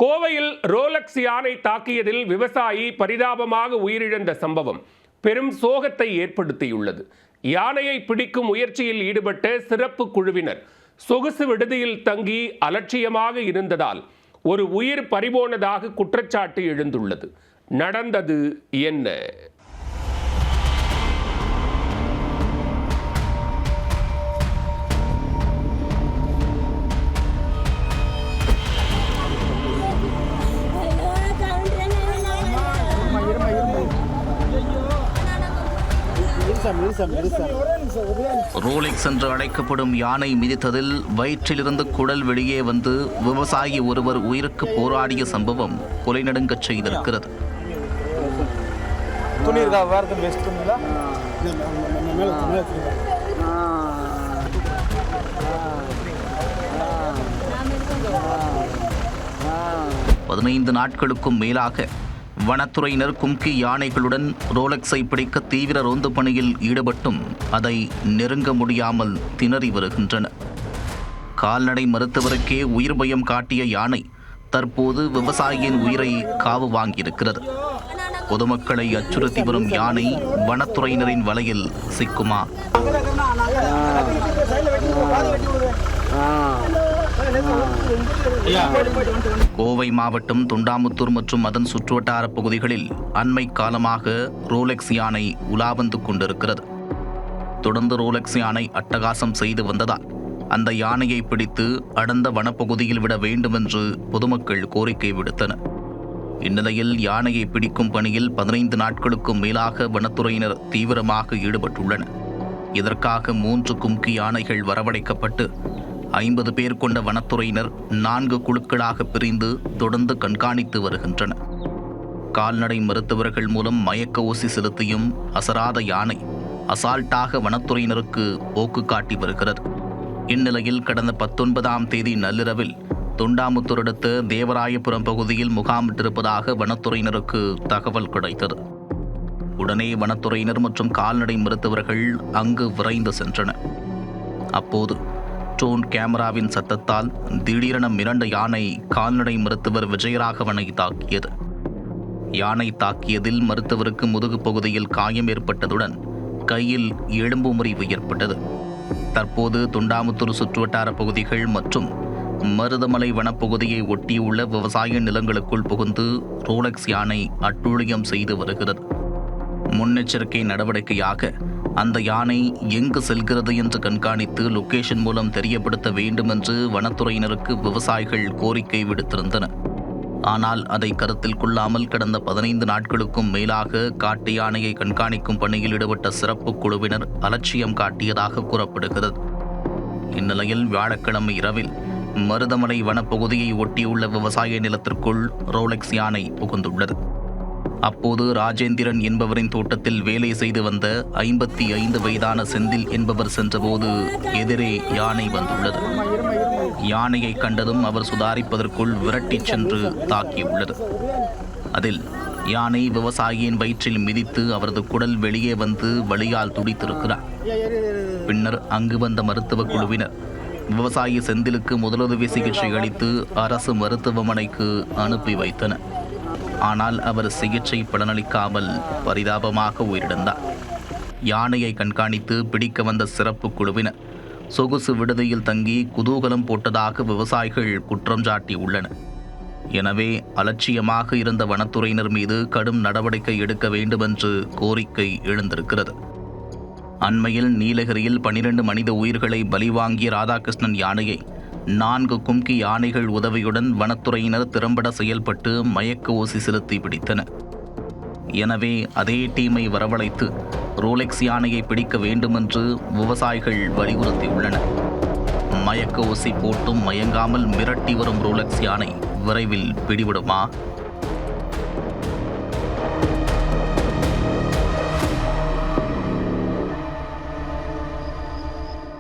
கோவையில் ரோலக்ஸ் யானை தாக்கியதில் விவசாயி பரிதாபமாக உயிரிழந்த சம்பவம் பெரும் சோகத்தை ஏற்படுத்தியுள்ளது. யானையை பிடிக்கும் முயற்சியில் ஈடுபட்ட சிறப்பு குழுவினர் சொகுசு விடுதியில் தங்கி அலட்சியமாக இருந்ததால் ஒரு உயிர் பறிபோனதாக குற்றச்சாட்டு எழுந்துள்ளது. நடந்தது என்ன? ரோலெக்ஸ் என்று அழைக்கப்படும் யானை மிதித்ததில் வயிற்றிலிருந்து குடல் வெளியே வந்து விவசாயி ஒருவர் உயிருக்கு போராடிய சம்பவம் கொலை நடுங்கச் செய்திருக்கிறது. பதினைந்து நாட்களுக்கும் மேலாக வனத்துறையினர் கும்கி யானைகளுடன் ரோலெக்ஸை பிடிக்க தீவிர ரோந்து பணியில் ஈடுபட்டும் அதை நெருங்க முடியாமல் திணறி வருகின்றனர். கால்நடை மருத்துவருக்கே உயிர் பயம் காட்டிய யானை தற்போது விவசாயியின் உயிரை காவு வாங்கியிருக்கிறது. பொதுமக்களை அச்சுறுத்தி வரும் யானை வனத்துறையினரின் வலையில் சிக்குமா? கோவை மாவட்டம் தொண்டாமுத்தூர் மற்றும் அதன் சுற்றுவட்டார பகுதிகளில் அண்மை காலமாக ரோலெக்ஸ் யானை உலா வந்து கொண்டிருக்கிறது. தொடர்ந்து ரோலெக்ஸ் யானை அட்டகாசம் செய்து வந்ததால் அந்த யானையை பிடித்து அடர்ந்த வனப்பகுதியில் விட வேண்டும் என்று பொதுமக்கள் கோரிக்கை விடுத்தனர். இந்நிலையில் யானையை பிடிக்கும் பணியில் 15 நாட்களுக்கும் மேலாக வனத்துறையினர் தீவிரமாக ஈடுபட்டுள்ளனர். இதற்காக 3 கும்கி யானைகள் வரவழைக்கப்பட்டு 50 பேர் கொண்ட வனத்துறையினர் 4 குழுக்களாக பிரிந்து தொடர்ந்து கண்காணித்து வருகின்றனர். கால்நடை மருத்துவர்கள் மூலம் மயக்க ஊசி செலுத்தியும் அசராத யானை அசால்ட்டாக வனத்துறையினருக்கு போக்கு காட்டி வருகிறது. இந்நிலையில் கடந்த 19ஆம் தேதி நள்ளிரவில் தொண்டாமுத்தூர் அடுத்த தேவராயபுரம் பகுதியில் முகாமிட்டிருப்பதாக வனத்துறையினருக்கு தகவல் கிடைத்தது. உடனே வனத்துறையினர் மற்றும் கால்நடை மருத்துவர்கள் அங்கு விரைந்து சென்றனர். அப்போது ட்ரோன் கேமராவின் சத்தத்தால் திடீரென மிரண்ட யானை கால்நடை மருத்துவர் விஜயராகவனை தாக்கியது. யானை தாக்கியதில் மருத்துவருக்கு முதுகு பகுதியில் காயம் ஏற்பட்டதுடன் கையில் எலும்பு முறிவு ஏற்பட்டது. தற்போது தொண்டாமுத்தூர் சுற்றுவட்டார பகுதிகள் மற்றும் மருதமலை வனப்பகுதியை ஒட்டியுள்ள விவசாய நிலங்களுக்குள் புகுந்து ரோலெக்ஸ் யானை அட்டூழியம் செய்து வருகிறது. முன்னெச்சரிக்கை நடவடிக்கையாக அந்த யானை எங்கு செல்கிறது என்று கண்காணித்து லொகேஷன் மூலம் தெரியப்படுத்த வேண்டும் என்று வனத்துறையினருக்கு விவசாயிகள் கோரிக்கை விடுத்திருந்தனர். ஆனால் அதை கருத்தில் கொள்ளாமல் கடந்த 15 நாட்களுக்கும் மேலாக காட்டு யானையை கண்காணிக்கும் பணியில் ஈடுபட்ட சிறப்பு குழுவினர் அலட்சியம் காட்டியதாக கூறப்படுகிறது. இந்நிலையில் வியாழக்கிழமை இரவில் மருதமலை வனப்பகுதியை ஒட்டியுள்ள விவசாய நிலத்திற்குள் ரோலெக்ஸ் யானை புகுந்துள்ளது. அப்போது ராஜேந்திரன் என்பவரின் தோட்டத்தில் வேலை செய்து வந்த 55 வயதான செந்தில் என்பவர் சென்றபோது எதிரே யானை வந்துள்ளது. யானையை கண்டதும் அவர் சுதாரிப்பதற்குள் விரட்டிச் சென்று தாக்கியுள்ளது. அதில் யானை விவசாயியின் வயிற்றில் மிதித்து அவரது குடல் வெளியே வந்து வலியால் துடித்திருக்கிறார். பின்னர் அங்கு வந்த மருத்துவ குழுவினர் விவசாயி செந்திலுக்கு முதலுதவி சிகிச்சை அளித்து அரசு மருத்துவமனைக்கு அனுப்பி வைத்தனர். ஆனால் அவர் சிகிச்சை பலனளிக்காமல் பரிதாபமாக உயிரிழந்தார். யானையை கண்காணித்து பிடிக்க வந்த சிறப்பு குழுவினர் சொகுசு விடுதியில் தங்கி குதூகலம் போட்டதாக விவசாயிகள் குற்றம் சாட்டியுள்ளனர். எனவே அலட்சியமாக இருந்த வனத்துறையினர் மீது கடும் நடவடிக்கை எடுக்க வேண்டும் என்று கோரிக்கை எழுந்திருக்கிறது. அண்மையில் நீலகிரியில் 12 மனித உயிர்களை பலிவாங்கிய ராதாகிருஷ்ணன் யானையை 4 கும்கி யானைகள் உதவியுடன் வனத்துறையினர் திறம்பட செயல்பட்டு மயக்க ஊசி செலுத்தி பிடித்தனர். எனவே அதே டீமை வரவழைத்து ரோலெக்ஸ் யானையை பிடிக்க வேண்டுமென்று விவசாயிகள் வலியுறுத்தியுள்ளனர். மயக்க ஊசி போட்டும் மயங்காமல் மிரட்டி வரும் ரோலெக்ஸ் யானை விரைவில் பிடிபடுமா?